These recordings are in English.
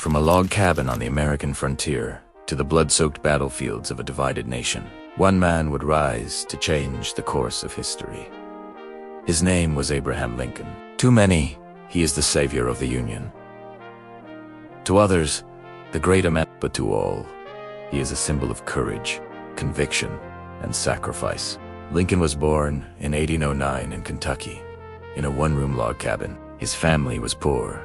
from a log cabin on the American frontier to the blood-soaked battlefields of a divided nation, one man would rise to change the course of history. His name was Abraham Lincoln. To many, he is the savior of the Union. To others, the great Emancipation, but to all, he is a symbol of courage, conviction, and sacrifice. Lincoln was born in 1809 in Kentucky, in a one-room log cabin. His family was poor,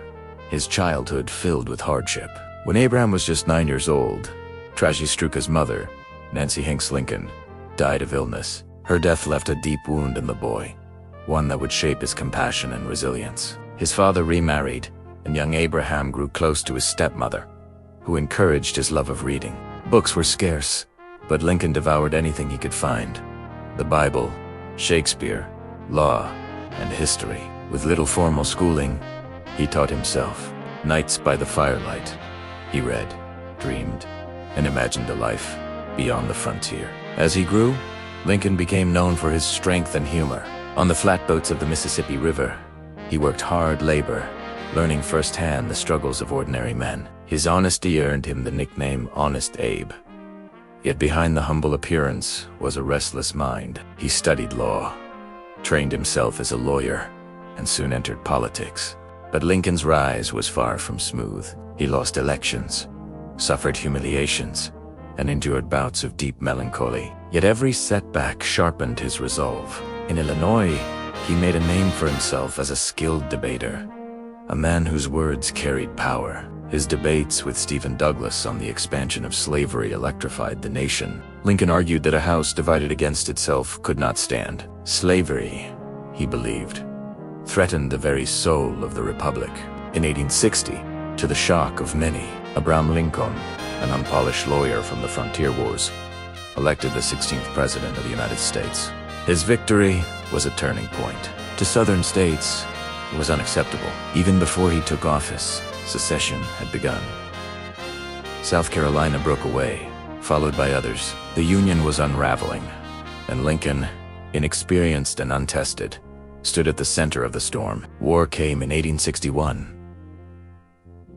his childhood filled with hardship. When Abraham was just 9 years old, tragedy struck his mother, Nancy Hanks Lincoln, died of illness. Her death left a deep wound in the boy, one that would shape his compassion and resilience. His father remarried, and young Abraham grew close to his stepmother, who encouraged his love of reading. Books were scarce, but Lincoln devoured anything he could find: the Bible, Shakespeare, law, and history. With little formal schooling, he taught himself. Nights by the firelight, he read, dreamed, and imagined a life beyond the frontier. As he grew, Lincoln became known for his strength and humor. On the flatboats of the Mississippi River, he worked hard labor, learning firsthand the struggles of ordinary men. His honesty earned him the nickname Honest Abe. Yet behind the humble appearance was a restless mind. He studied law, trained himself as a lawyer, and soon entered politics. But Lincoln's rise was far from smooth. He lost elections, suffered humiliations, and endured bouts of deep melancholy. Yet every setback sharpened his resolve. In Illinois, he made a name for himself as a skilled debater, a man whose words carried power. His debates with Stephen Douglas on the expansion of slavery electrified the nation. Lincoln argued that a house divided against itself could not stand. Slavery, he believed, threatened the very soul of the Republic. In 1860, to the shock of many, Abraham Lincoln, an unpolished lawyer from the frontier wars, elected the 16th President of the United States. His victory was a turning point. To Southern states, it was unacceptable. Even before he took office, secession had begun. South Carolina broke away, followed by others. The Union was unraveling, and Lincoln, inexperienced and untested, stood at the center of the storm. War came in 1861.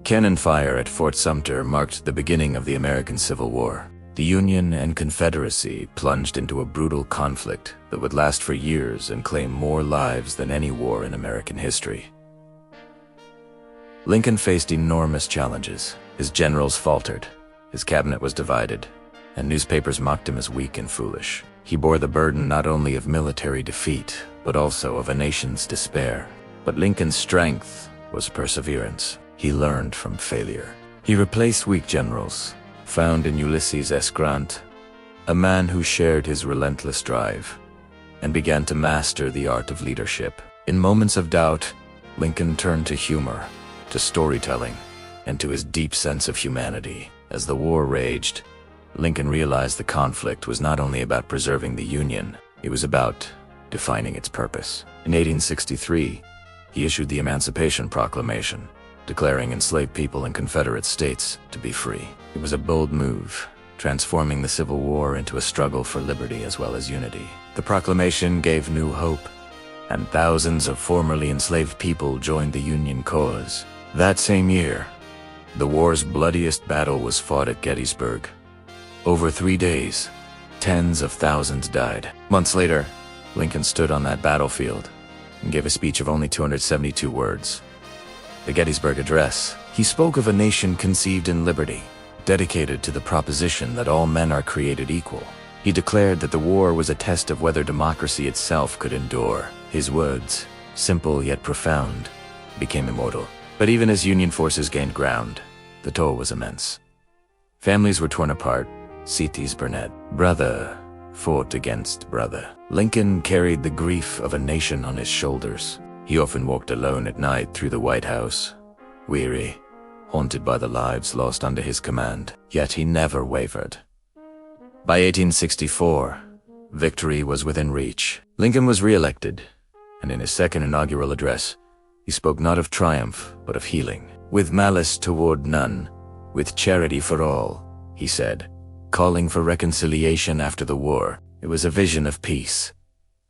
Cannon fire at Fort Sumter marked the beginning of the American Civil War. The Union and Confederacy plunged into a brutal conflict that would last for years and claim more lives than any war in American history. Lincoln faced enormous challenges. His generals faltered, his cabinet was divided, and newspapers mocked him as weak and foolish. He bore the burden not only of military defeat, but also of a nation's despair. But Lincoln's strength was perseverance. He learned from failure. He replaced weak generals, found in Ulysses S. Grant, a man who shared his relentless drive, and began to master the art of leadership. In moments of doubt, Lincoln turned to humor, to storytelling, and to his deep sense of humanity. As the war raged, Lincoln realized the conflict was not only about preserving the Union, it was about defining its purpose. In 1863, he issued the Emancipation Proclamation, declaring enslaved people in Confederate states to be free. It was a bold move, transforming the Civil War into a struggle for liberty as well as unity. The proclamation gave new hope, and thousands of formerly enslaved people joined the Union cause. That same year, the war's bloodiest battle was fought at Gettysburg. Over 3 days, tens of thousands died. Months later, Lincoln stood on that battlefield and gave a speech of only 272 words. The Gettysburg Address. He spoke of a nation conceived in liberty, dedicated to the proposition that all men are created equal. He declared that the war was a test of whether democracy itself could endure. His words, simple yet profound, became immortal. But even as Union forces gained ground, the toll was immense. Families were torn apart, cities burned. Brother fought against brother. Lincoln carried the grief of a nation on his shoulders. He often walked alone at night through the White House, weary, haunted by the lives lost under his command. Yet he never wavered. By 1864, victory was within reach. Lincoln was re-elected, and in his second inaugural address, he spoke not of triumph, but of healing. With malice toward none, with charity for all, he said, calling for reconciliation after the war. It was a vision of peace,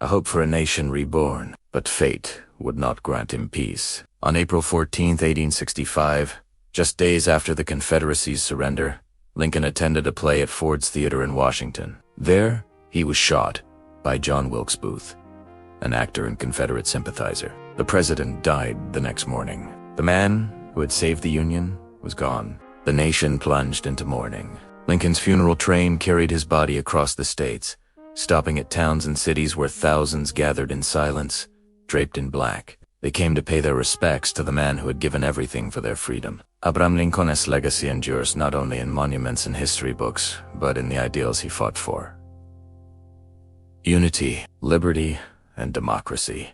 a hope for a nation reborn. But fate would not grant him peace. On April 14, 1865, Just days after the Confederacy's surrender, Lincoln attended a play at Ford's Theater in Washington. There, he was shot by John Wilkes Booth, an actor and Confederate sympathizer. The president died the next morning. The man who had saved the Union was gone. The nation plunged into mourning. Lincoln's funeral train carried his body across the states, stopping at towns and cities where thousands gathered in silence, draped in black. They came to pay their respects to the man who had given everything for their freedom. Abraham Lincoln's legacy endures not only in monuments and history books, but in the ideals he fought for: unity, liberty, and democracy.